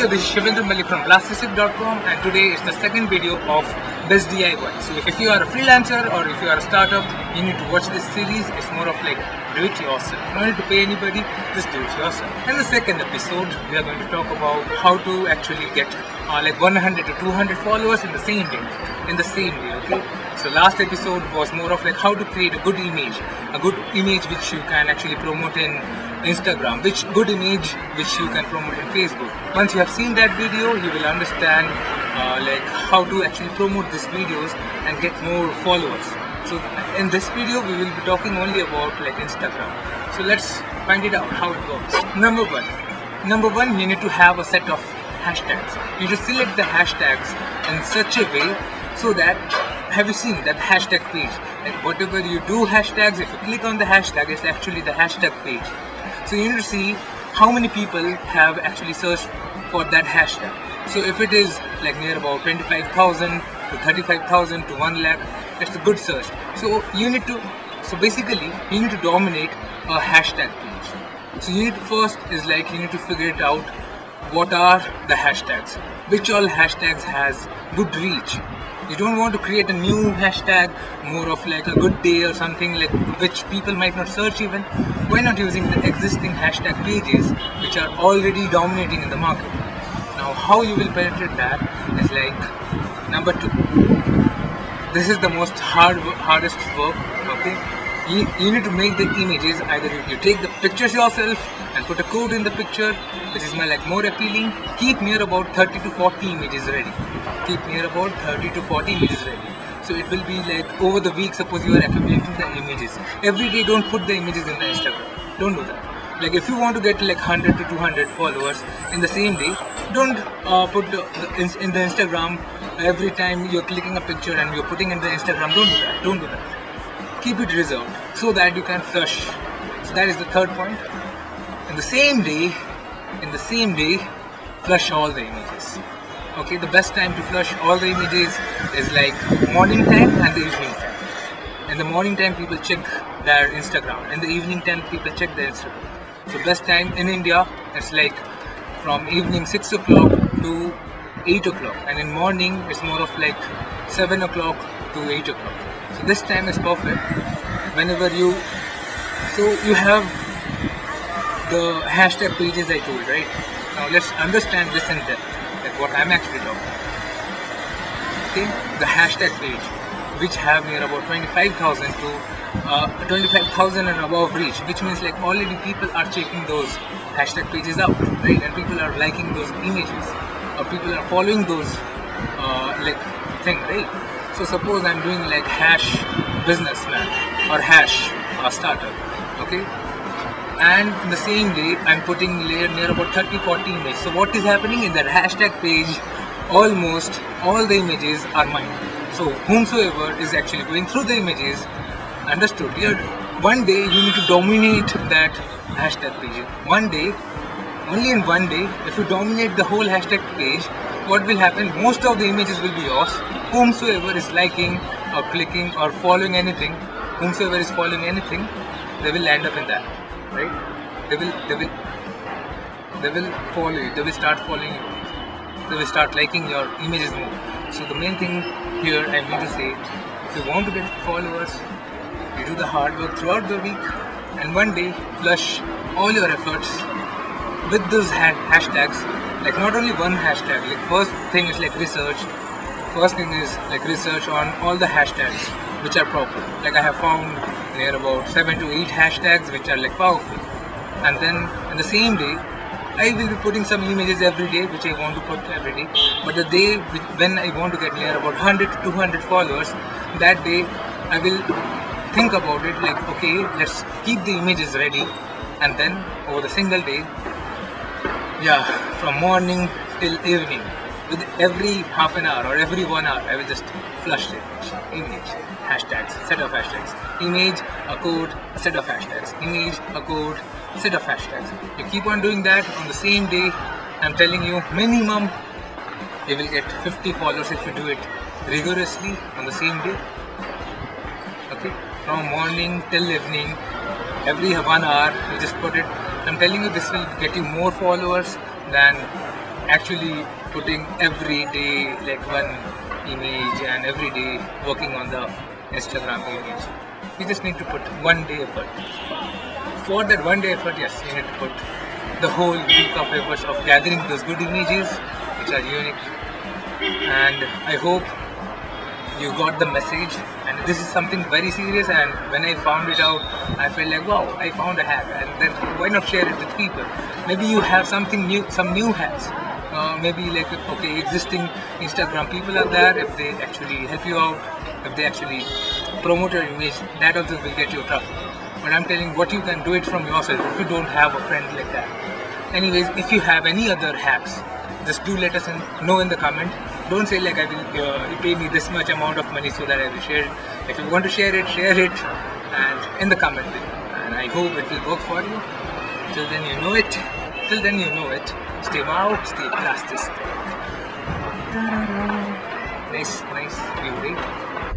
Hello, this is Shivendra Malik from BlastSystem.com, and today is the second video of BIZ DIY. So if you are a freelancer or if you are a startup, you need to watch this series. It's more of like do it yourself. No need to pay anybody, just do it yourself. In the second episode, we are going to talk about how to actually get like 100 to 200 followers in the same day. Okay? So last episode was more of like how to create a good image which you can actually promote in Instagram, which you can promote in Facebook. Once you have seen that video, you will understand like how to actually promote these videos and get more followers. So in this video, we will be talking only about like Instagram. So let's find it out how it works. Number one, you need to have a set of hashtags. You just select the hashtags in such a way so that, have you seen that hashtag page? Like whatever you do hashtags, if you click on the hashtag, it's actually the hashtag page. So you need to see how many people have actually searched for that hashtag. So if it is like near about 25,000 to 35,000 to 1 lakh, that's a good search. So basically you need to dominate a hashtag page. So you need to first figure it out. What are the hashtags? Which all hashtags has good reach? You don't want to create a new hashtag, more of like a good day or something like which people might not search even. Why not using the existing hashtag pages which are already dominating in the market? Now how you will penetrate that is like number 2. This is the most hardest work. Okay, you need to make the images. Either you take the pictures yourself and put a code in the picture, which is more appealing. Keep near about 30 to 40 images ready. So it will be like over the week. Suppose you are accumulating the images every day. Don't put the images in the Instagram. Don't do that. Like if you want to get like 100 to 200 followers in the same day, don't put in the Instagram every time you're clicking a picture and you're putting in the Instagram. Don't do that. Keep it reserved so that you can flush. So that is the third point. In the same day, flush all the images. Okay, the best time to flush all the images is like morning time and the evening time. In the morning time, people check their Instagram. In the evening time, people check their Instagram. So best time in India, it's like from evening 6 o'clock to 8 o'clock, and in morning it's more of like 7 o'clock to 8 o'clock. So this time is perfect. So you have the hashtag pages I told, right? Now let's understand this in depth, like what I'm actually talking about. Okay, the hashtag page, which have near about 25,000 to 25,000 and above reach, which means like already people are checking those hashtag pages out, right? And people are liking those images, or people are following those like thing, right? So suppose I'm doing like hash businessman or hash startup, okay? And in the same day I'm putting near about 30-40 images. So what is happening in that hashtag page, almost all the images are mine. So whomsoever is actually going through the images, understood? One day you need to dominate that hashtag page. Only in one day, if you dominate the whole hashtag page, what will happen? Most of the images will be yours. Whomsoever is liking or clicking or following anything, they will end up in that. Right? They will follow you. They will start following you. They will start liking your images more. So the main thing here I mean to say, if you want to get followers, you do the hard work throughout the week, and one day flush all your efforts with those hashtags. Like not only one hashtag. Like first thing is like research. On all the hashtags which are proper. Like I have found near about 7 to 8 hashtags which are like powerful, and then in the same day I will be putting some images every day which I want to put every day. But the day when I want to get near about 100 to 200 followers, that day I will think about it like, okay, let's keep the images ready, and then over the single day, from morning till evening, with every half an hour or every 1 hour, I will just flush the image, hashtags, set of hashtags, image, a code, a set of hashtags, image, a code, set of hashtags. You keep on doing that on the same day. I'm telling you, minimum you will get 50 followers if you do it rigorously on the same day. Okay, from morning till evening, every 1 hour you just put it. I'm telling you, this will get you more followers than actually putting every day like one image and every day working on the Instagram image. You just need to put one day effort. For that one day effort, yes, you need to put the whole week of efforts of gathering those good images which are unique. And I hope you got the message, and this is something very serious, and when I found it out I felt like, wow, I found a hack, and then why not share it with people? Maybe you have something new, some new hacks, maybe like, okay, existing Instagram people are there, if they actually help you out, if they actually promote your image, that also will get you traffic. But I'm telling what you can do it from yourself if you don't have a friend like that. Anyways, if you have any other hacks, just do let us know in the comment. Don't say like, I will you pay me this much amount of money so that I will share it. If you want to share it and in the comment below. And I hope it will work for you. Till then you know it. Stay out, stay plastic. Nice view, right?